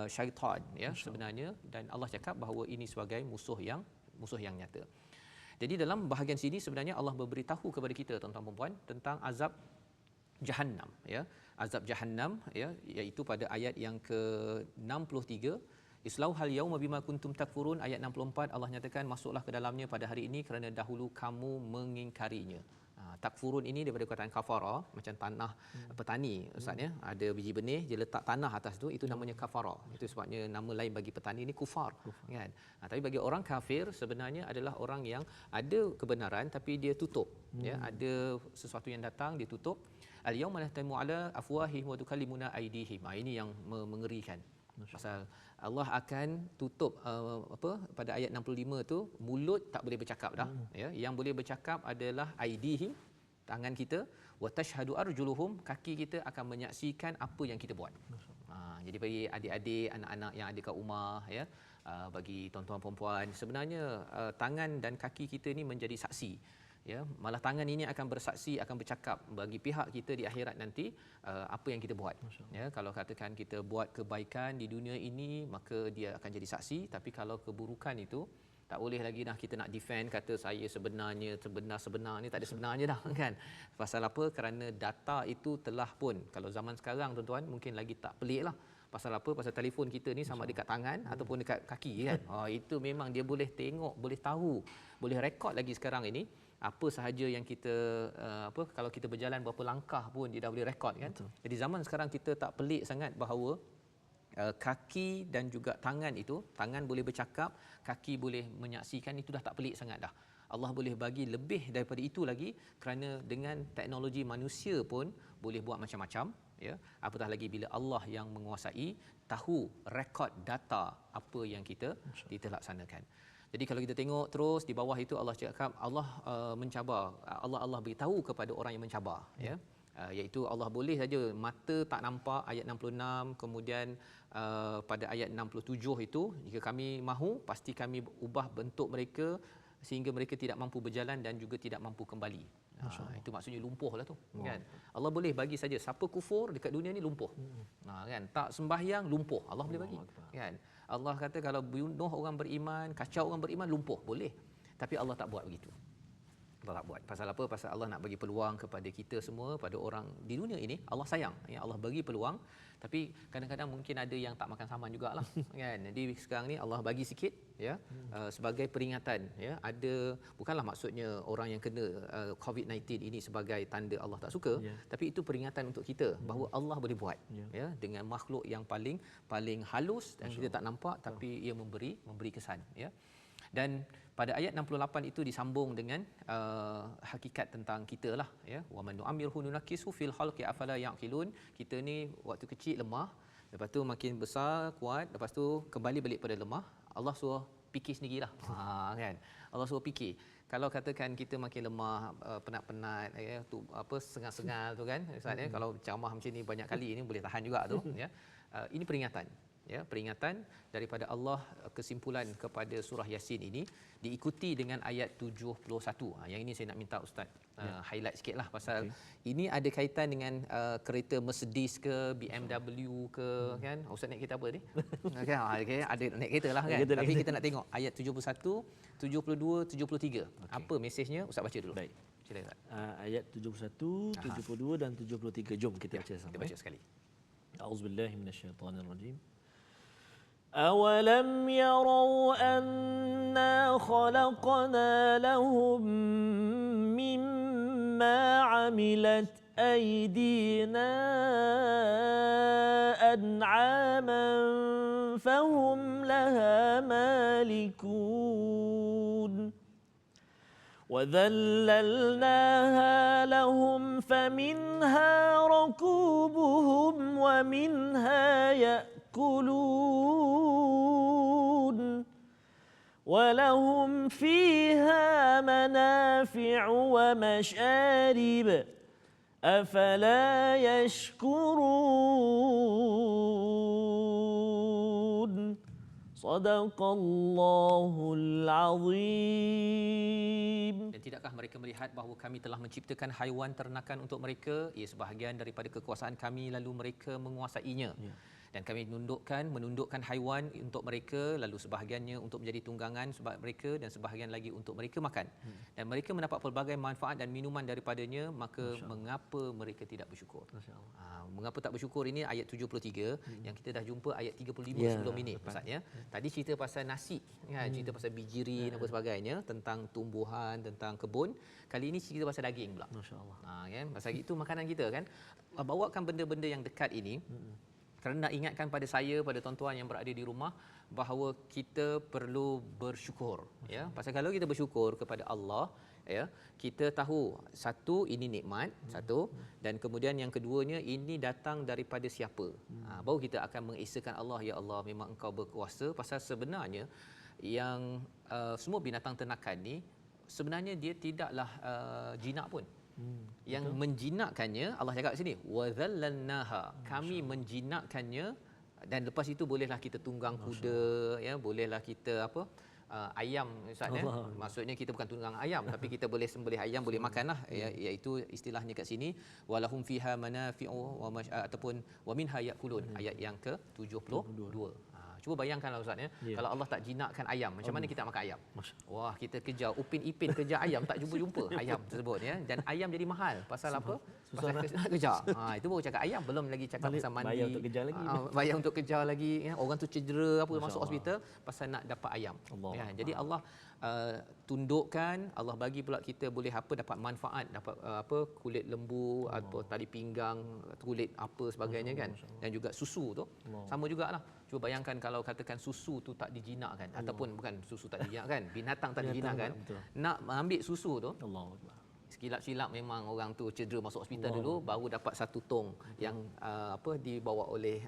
syaitan, ya sebenarnya, dan Allah cakap bahawa ini sebagai musuh yang nyata. Jadi dalam bahagian sini sebenarnya Allah berberitahu kepada kita tuan-tuan dan puan tentang azab Jahannam, ya. Azab Jahannam, ya, iaitu pada ayat yang ke-63, Islauhal yauma bima kuntum takfurun, ayat 64 Allah nyatakan masuklah ke dalamnya pada hari ini kerana dahulu kamu mengingkarinya. Takfurun ini daripada perkataan kafara, macam tanah petani ustaz, ya, ada biji benih dia letak tanah atas tu, itu namanya kafara. Itu sebabnya nama lain bagi petani ni kufar kan. Tapi bagi orang kafir sebenarnya adalah orang yang ada kebenaran tapi dia tutup, ya, ada sesuatu yang datang dia tutup. Al yauma nahtamu ala afwahihim wa tukallimuna aydihim. Ini yang mengerikan. Pasal Allah akan tutup pada ayat 65 tu, mulut tak boleh bercakap dah, ya. Yang boleh bercakap adalah aidihim, tangan kita, wa tashhadu arjuluhum, kaki kita akan menyaksikan apa yang kita buat. Jadi bagi adik-adik, anak-anak yang ada kat rumah, ya, bagi tuan-tuan perempuan, sebenarnya tangan dan kaki kita ni menjadi saksi, ya. Malah tangan ini akan bersaksi, akan bercakap bagi pihak kita di akhirat nanti apa yang kita buat, ya. Kalau katakan kita buat kebaikan di dunia ini, maka dia akan jadi saksi. Tapi kalau keburukan itu, tak boleh lagi dah kita nak defend, kata saya sebenarnya sebenar ni tak ada sebenarnya dah kan. Pasal apa? Kerana data itu telah pun, kalau zaman sekarang tuan-tuan mungkin lagi tak pelik lah. Pasal apa? Pasal telefon kita ni sama dekat tangan ataupun dekat kaki kan. Itu memang dia boleh tengok, boleh tahu, boleh rekod lagi sekarang ini apa sahaja yang kita kalau kita berjalan berapa langkah pun dia dah boleh rekod kan. Betul. Jadi zaman sekarang kita tak pelik sangat bahawa kaki dan juga tangan itu, tangan boleh bercakap, kaki boleh menyaksikan, itu dah tak pelik sangat dah. Allah boleh bagi lebih daripada itu lagi, kerana dengan teknologi manusia pun boleh buat macam-macam, ya. Apatah lagi bila Allah yang menguasai, tahu rekod data apa yang kita laksanakan. Jadi kalau kita tengok terus di bawah itu Allah cakap Allah mencabar, Allah beritahu kepada orang yang mencabar, ya. Iaitu Allah boleh saja mata tak nampak, ayat 66, kemudian pada ayat 67 itu, jika kami mahu pasti kami ubah bentuk mereka sehingga mereka tidak mampu berjalan dan juga tidak mampu kembali. Itu maksudnya lumpuh lah tu, kan. Allah boleh bagi saja siapa kufur dekat dunia ni lumpuh. Kan, tak sembahyang lumpuh, Allah boleh bagi, kan. Allah kata kalau bunuh orang beriman, kacau orang beriman, lumpuh, boleh. Tapi Allah tak buat begitu. Allah tak buat. Pasal apa? Pasal Allah nak bagi peluang kepada kita semua, pada orang di dunia ini. Allah sayang, ya, Allah bagi peluang. Tapi kadang-kadang mungkin ada yang tak makan saman jugalah, kan. Jadi sekarang ni Allah bagi sikit, ya, sebagai peringatan, ya. Ada, bukanlah maksudnya orang yang kena COVID-19 ini sebagai tanda Allah tak suka, tapi itu peringatan untuk kita bahawa Allah boleh buat, ya, dengan makhluk yang paling halus dan kita tak nampak, tapi ia memberi kesan, ya. Dan pada ayat 68 itu disambung dengan hakikat tentang kita lah, ya. Wa man nu'ammirhu nunakkisu fil khalqi afala yaqilun. Kita ni waktu kecil lemah, lepas tu makin besar kuat, lepas tu kembali balik pada lemah. Allah suruh fikir sendirilah, kan. Allah suruh fikir. Kalau katakan kita makin lemah, penat-penat, ya, tu sengal-sengal tu kan, misalnya kalau ceramah macam ni banyak kali ni boleh tahan juga tu, ya. Ini peringatan, ya, peringatan daripada Allah. Kesimpulan kepada surah Yasin ini diikuti dengan ayat 71. Yang ini saya nak minta ustaz highlight sikitlah, pasal ini ada kaitan dengan kereta Mercedes ke BMW ke, kan. Ustaz naik kereta apa ni? Okay, ada naik kereta lah, kan. Tapi kita nak tengok ayat 71, 72, 73. Apa mesejnya? Ustaz baca dulu. Baik. Silakan Ustaz. Ayat 71, 72 dan 73. Jom kita baca sama. Kita baca sekali. A'udzubillahi minasyaitonirrajim. أولم يروا أنا خلقنا لهم مما عملت أيدينا أنعاما فهم لها مالكون وذللناها لهم فمنها ركوبهم ومنها يأكلون ولهم فيها منافع ومشارب أفلا يشكرون صدق الله العظيم. Dan tidakkah mereka melihat bahawa kami telah menciptakan haiwan ternakan untuk mereka, ia sebahagian daripada kekuasaan kami lalu mereka menguasainya. Dan kami menundukkan haiwan untuk mereka, lalu sebahagiannya untuk menjadi tunggangan sebab mereka dan sebahagian lagi untuk mereka makan. Dan mereka mendapat pelbagai manfaat dan minuman daripadanya, maka mengapa mereka tidak bersyukur? Mengapa tak bersyukur ini ayat 73 yang kita dah jumpa ayat 35 sebelum ini Ustaz ya. Tadi cerita pasal nasi kan, cerita pasal bijirin apa sebagainya, tentang tumbuhan, tentang kebun. Kali ini cerita pasal daging pula. Masya-Allah. Kan pasal itu makanan kita kan. Bawakan benda-benda yang dekat ini. Kerana nak ingatkan pada saya, pada tuan-tuan yang berada di rumah, bahawa kita perlu bersyukur ya. Pasal kalau kita bersyukur kepada Allah ya, kita tahu satu ini nikmat, satu, dan kemudian yang keduanya ini datang daripada siapa. Baru kita akan mengesakan Allah, ya Allah memang Engkau berkuasa. Pasal sebenarnya yang semua binatang ternakan ni sebenarnya dia tidaklah jinak pun. Yang menjinakkannya Allah cakap sini wazallalnaha, kami menjinakkannya, dan lepas itu bolehlah kita tunggang kuda ya, bolehlah kita ayam Ustaz ya. Maksudnya kita bukan tunggang ayam tapi kita boleh sembelih ayam, boleh makanlah ya, iaitu istilahnya kat sini walahum fiha manafi'u ataupun wa minha yakulun, ayat yang ke-72. Cuba bayangkanlah Ustaz ya, kalau Allah tak jinakkan ayam, macam mana kita makan ayam? Wah, kita kejar Upin Ipin kejar ayam tak jumpa ayam tersebut ya, dan ayam jadi mahal pasal apa? Pasal nak kejar. Itu baru cakap ayam, belum lagi cakap pasal mandi. Bayar untuk kejar lagi. Bayar untuk kejar lagi ya. Orang tu cedera apa masuk hospital pasal nak dapat ayam. Ya, jadi Allah tundukkan, Allah bagi pula kita boleh dapat manfaat, dapat kulit lembu atau tali pinggang, kulit apa sebagainya kan, dan juga susu tu sama jugalah. Cuba bayangkan kalau katakan susu tu tak dijinakkan, ataupun bukan susu tak dijinakkan, binatang tak dijinakkan, nak ambil susu tu sekilap-silap memang orang tu cedera masuk hospital dulu, baru dapat satu tong yang dibawa oleh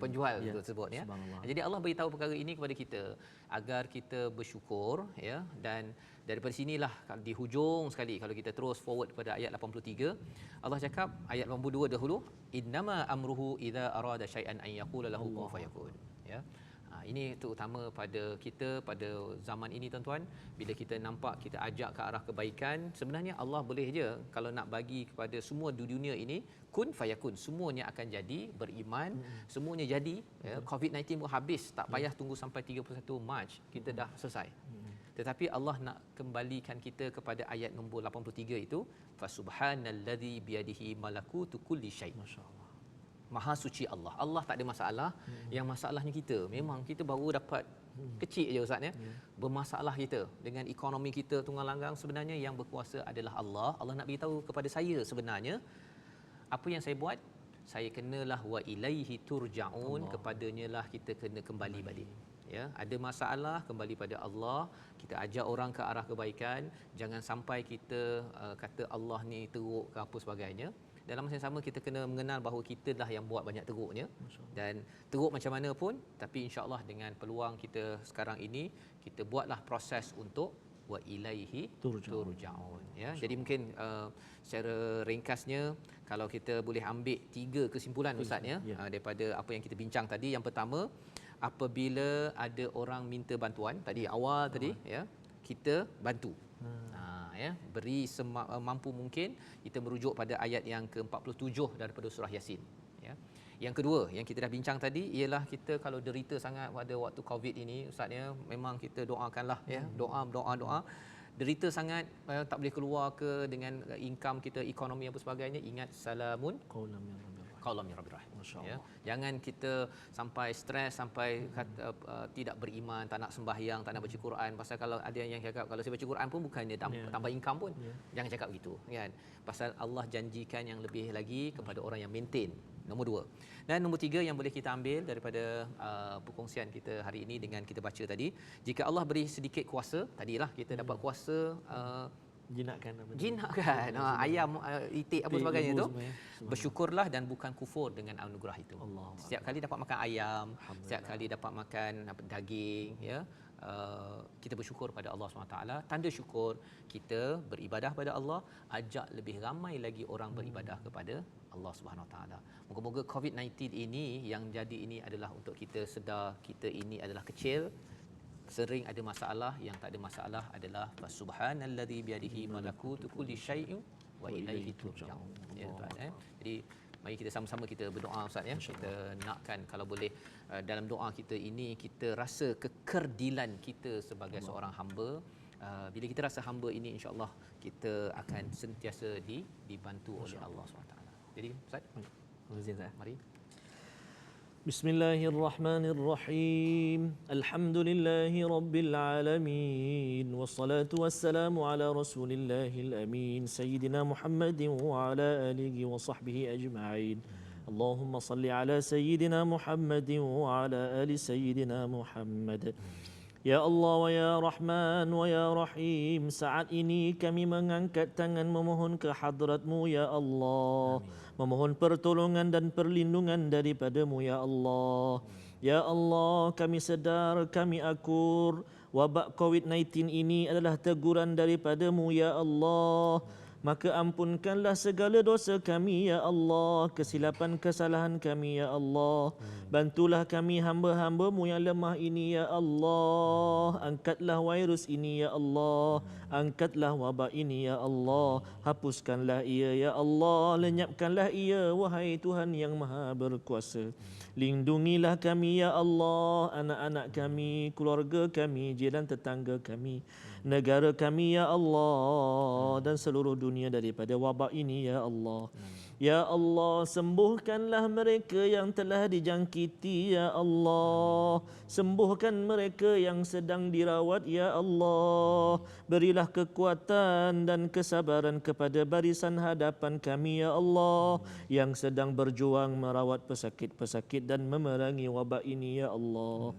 penjual tersebut ya. Jadi Allah beritahu perkara ini kepada kita agar kita bersyukur ya. Dan daripada sinilah di hujung sekali kalau kita terus forward pada ayat 83, Allah cakap ayat 82 dahulu, innama amruhu idza arada syai'an an yaqula lahu kun fayakun ya. Ini terutama pada kita pada zaman ini tuan-tuan, bila kita nampak kita ajak ke arah kebaikan, sebenarnya Allah boleh je kalau nak bagi kepada semua di dunia ini kun fayakun, semuanya akan jadi, beriman, semuanya jadi ya. COVID-19 pun habis, tak payah tunggu sampai 31 Mac, kita dah selesai. Tetapi Allah nak kembalikan kita kepada ayat nombor 83 itu, fasubhanallazi biyadihi malakutu kulli syai'. Masya-Allah. Maha suci Allah. Allah tak ada masalah. Yang masalahnya kita. Memang kita baru dapat kecil je Ustaz ya. Bermasalah kita dengan ekonomi kita tunggang langgang, sebenarnya yang berkuasa adalah Allah. Allah nak beritahu kepada saya sebenarnya apa yang saya buat, saya kenalah wa ilaihi turja'un, kepadanya lah kita kena kembali balik. Ya, ada masalah kembali pada Allah, kita ajak orang ke arah kebaikan, jangan sampai kita kata Allah ni teruk ke apa sebagainya. Dalam masa yang sama kita kena mengenal bahawa kita lah yang buat banyak teruknya, dan teruk macam mana pun, tapi insya-Allah dengan peluang kita sekarang ini, kita buatlah proses untuk wa ilaihi turja'un ya. Jadi mungkin secara ringkasnya kalau kita boleh ambil 3 kesimpulan Ustaz ya, daripada apa yang kita bincang tadi. Yang pertama, apabila ada orang minta bantuan tadi awal tadi ya, kita bantu. Ya, beri semampu mungkin. Kita merujuk pada ayat yang ke-47 daripada surah Yasin ya. Yang kedua yang kita dah bincang tadi ialah kita kalau derita sangat pada waktu Covid ini Ustaz ya, memang kita doakanlah ya, doa. Derita sangat tak boleh keluar ke dengan income kita, ekonomi apa sebagainya, ingat salamun qaulam min rabbir rahim. Ya. Jangan kita sampai stres, sampai tidak beriman, tak nak sembahyang, tak nak baca Quran. Pasal kalau ada yang cakap kalau saya baca Quran pun bukannya tambah income pun. Jangan cakap begitu kan. Pasal Allah janjikan yang lebih lagi kepada orang yang maintain Nombor 2. Dan nombor 3 yang boleh kita ambil daripada perkongsian kita hari ini dengan kita baca tadi, jika Allah beri sedikit kuasa, tadilah kita dapat kuasa Jinakkan ayam, itik apa sebagainya tu, ya. bersyukurlah dan bukan kufur dengan anugerah itu. Allah. Setiap kali dapat makan ayam, setiap kali dapat makan daging, ya, kita bersyukur pada Allah SWT. Tanda syukur kita beribadah pada Allah, ajak lebih ramai lagi orang beribadah kepada Allah SWT. Moga-moga COVID-19 ini yang jadi ini adalah untuk kita sedar kita ini adalah kecil, sering ada masalah. Yang tak ada masalah adalah subhanallazi biadihi malakutu kulli syai'in wa ilaihi turja'un. Ya tuan, jadi mari kita sama-sama kita berdoa Ustaz ya. Kita nakkan kalau boleh dalam doa kita ini kita rasa kekerdilan kita sebagai seorang hamba. Bila kita rasa hamba ini, insya-Allah kita akan sentiasa dibantu oleh Allah SWT. Jadi Ustaz, mari. Bismillahirrahmanirrahim. Alhamdulillahi rabbil alamin. Wassalatu wassalamu ala rasulillahil amin. Sayyidina Muhammadin wa ala alihi wa sahbihi ajma'in. Allahumma salli ala Sayyidina Muhammadin wa ala ali Sayyidina Muhammad. Ya Allah wa ya Rahman wa ya Rahim, saat ini kami mengangkat tangan memohon ke hadrat-Mu ya Allah. Memohon pertolongan dan perlindungan daripada-Mu ya Allah. Ya Allah, kami sedar, kami akur, wabak COVID-19 ini adalah teguran daripada-Mu ya Allah. Maka ampunkanlah segala dosa kami ya Allah, kesilapan kesalahan kami ya Allah. Bantulah kami hamba-hamba-Mu yang lemah ini ya Allah. Angkatlah virus ini ya Allah. Angkatlah wabak ini ya Allah. Hapuskanlah ia ya Allah. Lenyapkanlah ia wahai Tuhan yang Maha Berkuasa. Lindungilah kami ya Allah, anak-anak kami, keluarga kami, jiran tetangga kami, negara kami ya Allah, dan seluruh dunia daripada wabak ini ya Allah. Ya Allah, sembuhkanlah mereka yang telah dijangkiti ya Allah. Sembuhkan mereka yang sedang dirawat ya Allah. Berilah kekuatan dan kesabaran kepada barisan hadapan kami ya Allah, yang sedang berjuang merawat pesakit-pesakit dan memerangi wabak ini ya Allah.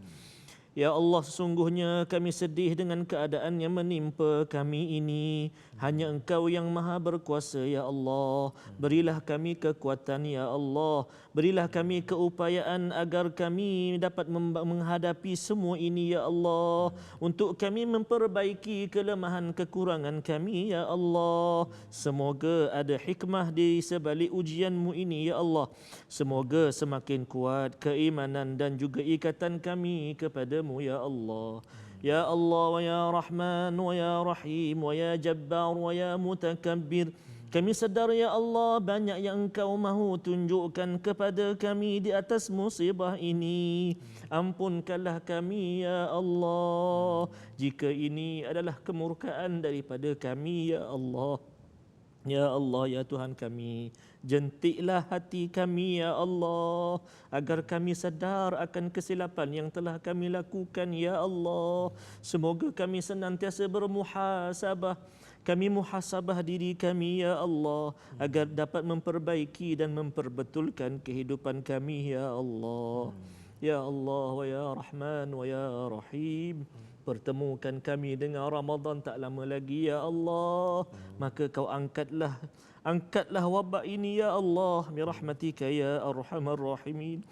Ya Allah, sesungguhnya kami sedih dengan keadaan yang menimpa kami ini. Hanya Engkau yang Maha Berkuasa ya Allah. Berilah kami kekuatan ya Allah. Berilah kami keupayaan agar kami dapat menghadapi semua ini ya Allah. Untuk kami memperbaiki kelemahan kekurangan kami ya Allah. Semoga ada hikmah di sebalik ujian-Mu ini ya Allah. Semoga semakin kuat keimanan dan juga ikatan kami kepada-Mu ya Allah. Ya Allah wa ya Rahman wa ya Rahim wa ya Jabbar wa ya Mutakabbir. Kami sedar ya Allah, banyak yang Engkau mahu tunjukkan kepada kami di atas musibah ini. Ampunkanlah kami ya Allah, jika ini adalah kemurkaan daripada kami ya Allah. Ya Allah, ya Tuhan kami, jentiklah hati kami ya Allah, agar kami sadar akan kesilapan yang telah kami lakukan ya Allah. Semoga kami senantiasa bermuhasabah. Kami muhasabah diri kami ya Allah, agar dapat memperbaiki dan memperbetulkan kehidupan kami ya Allah. Ya Allah wa ya Rahman wa ya Rahim, pertemukan kami dengan Ramadan tak lama lagi ya Allah. Maka Kau angkatlah wabak ini ya Allah, bi rahmatika ya arhamar rahimin.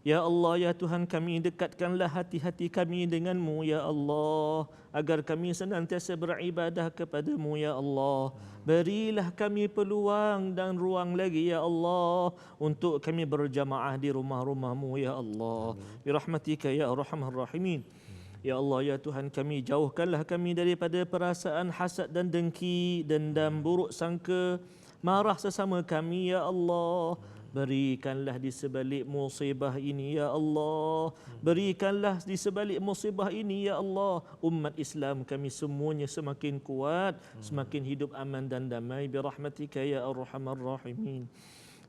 Ya Allah, ya Tuhan kami, dekatkanlah hati-hati kami dengan-Mu ya Allah, agar kami senantiasa beribadah kepada-Mu ya Allah. Berilah kami peluang dan ruang lagi ya Allah, untuk kami berjamaah di rumah-rumah-Mu ya Allah, bi rahmatika ya arhamar rahimin. Ya Allah, ya Tuhan kami, jauhkanlah kami daripada perasaan hasad dan dengki, dendam, buruk sangka, marah sesama kami ya Allah. Berikanlah di sebalik musibah ini ya Allah. Berikanlah di sebalik musibah ini ya Allah, umat Islam kami semuanya semakin kuat, semakin hidup aman dan damai, bi rahmatika ya arhamar rahimin.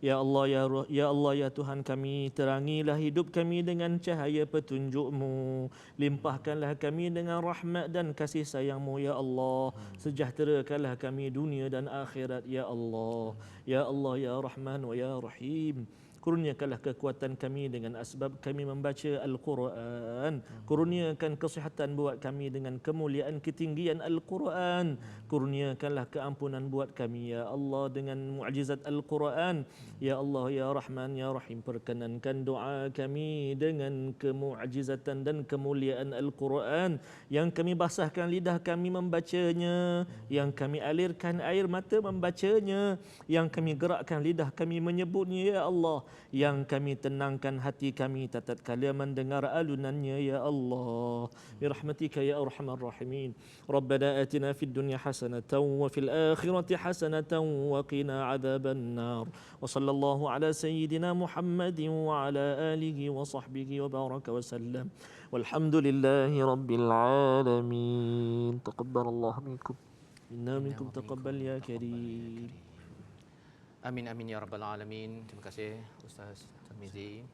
Ya Allah, ya Allah, ya Tuhan kami, terangilah hidup kami dengan cahaya petunjuk-Mu. Limpahkanlah kami dengan rahmat dan kasih sayang-Mu ya Allah. Sejahterakanlah kami dunia dan akhirat ya Allah. Ya Allah, ya Rahman wa ya Rahim. Kurniakanlah kekuatan kami dengan asbab kami membaca Al-Quran. Kurniakan kesihatan buat kami dengan kemuliaan ketinggian Al-Quran. Kurniakanlah keampunan buat kami ya Allah dengan mukjizat Al-Quran. Ya Allah ya Rahman ya Rahim, perkenankan doa kami dengan kemukjizatan dan kemuliaan Al-Quran yang kami basahkan lidah kami membacanya, yang kami alirkan air mata membacanya, yang kami gerakkan lidah kami menyebutnya ya Allah, yang kami tenangkan hati kami tatkala mendengar alunannya ya Allah. Birahmatika ya arhamar rahimin. Rabbana atina fid dunya hasanatan wa fil akhirati hasanatan wa qina adzaban nar. Wa sallallahu ala sayyidina Muhammadin wa ala alihi wa sahbihi wa baraka wa sallam. Walhamdulillahi rabbil alamin. Taqabbalallahu minkum. Inna minkum taqabbal ya karim. Amin amin ya rabbal alamin. Terima kasih Ustaz Tarmizi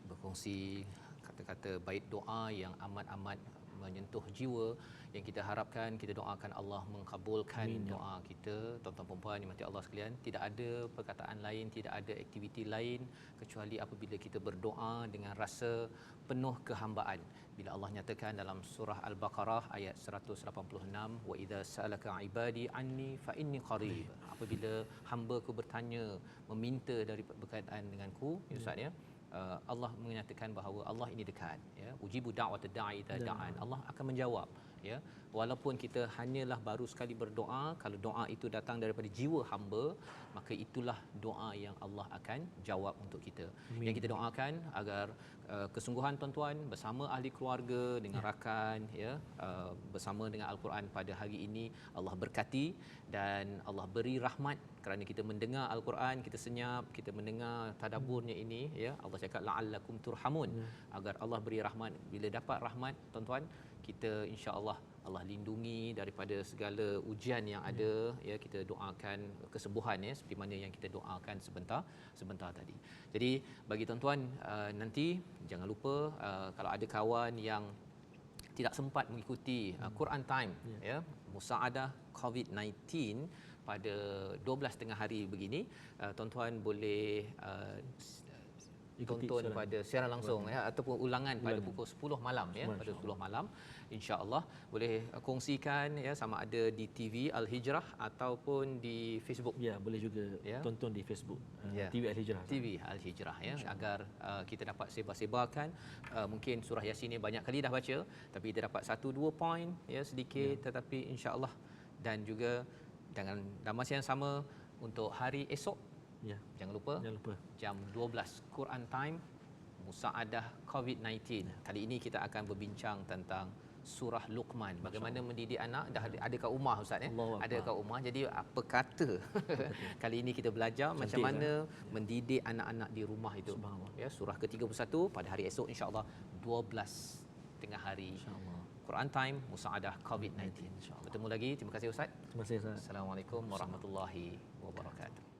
berkongsi kata-kata bait doa yang amat-amat menyentuh jiwa, yang kita harapkan, kita doakan Allah mengkabulkan doa kita. Tuan-tuan dan puan dimati Allah sekalian, tidak ada perkataan lain, tidak ada aktiviti lain kecuali apabila kita berdoa dengan rasa penuh kehambaan. Bila Allah nyatakan dalam surah Al-Baqarah ayat 186, wa idza sa'alaka ibadi anni fa inni qarib, apabila hamba-Ku bertanya meminta berkaitan denganku ya Ustaz ya, Allah menyatakan bahawa Allah ini dekat ya, ujibu da'watad da'i idza da'an, Allah akan menjawab ya, walaupun kita hanyalah baru sekali berdoa, kalau doa itu datang daripada jiwa hamba, maka itulah doa yang Allah akan jawab untuk kita. Amin. Yang kita doakan agar kesungguhan tuan-tuan bersama ahli keluarga dengan rakan ya, bersama dengan Al-Quran pada hari ini Allah berkati dan Allah beri rahmat kerana kita mendengar Al-Quran, kita senyap, kita mendengar tadabburnya ini ya. Allah cakap la'allakum turhamun, agar Allah beri rahmat. Bila dapat rahmat tuan-tuan, kita insya-Allah Allah lindungi daripada segala ujian yang ada ya. Kita doakan kesembuhan ya, seperti mana yang kita doakan sebentar tadi. Jadi bagi tuan-tuan nanti jangan lupa kalau ada kawan yang tidak sempat mengikuti Quran Time ya, musaadah COVID-19 pada 12 tengah hari begini, tuan-tuan boleh tonton pada siaran langsung ya, ataupun ulangan pada pukul 10 malam ya, pada 10 malam insya-Allah. Boleh kongsikan ya, sama ada di TV Al-Hijrah ataupun di Facebook. Ya, boleh juga ya, tonton di Facebook TV Al-Hijrah. TV Al-Hijrah ya, agar kita dapat sebar-sebarkan. Mungkin surah Yasin ni banyak kali dah baca, tapi kita dapat 1-2 poin ya sedikit, tetapi insya-Allah. Dan juga dalam masa yang sama untuk hari esok, jangan lupa jam 12 Quran Time musaadah COVID-19. Kali ini kita akan berbincang tentang surah Luqman, bagaimana mendidik anak. Dah ada kat rumah Ustaz ya, ada kat rumah. Jadi apa kata kali ini kita belajar macam mana mendidik anak-anak di rumah itu ya. Surah ke-31 pada hari esok insya-Allah 12 tengah hari insya-Allah. Quran Time musaadah COVID-19 insya-Allah. Bertemu lagi. Terima kasih Ustaz. Terima kasih Ustaz. Assalamualaikum warahmatullahi wabarakatuh.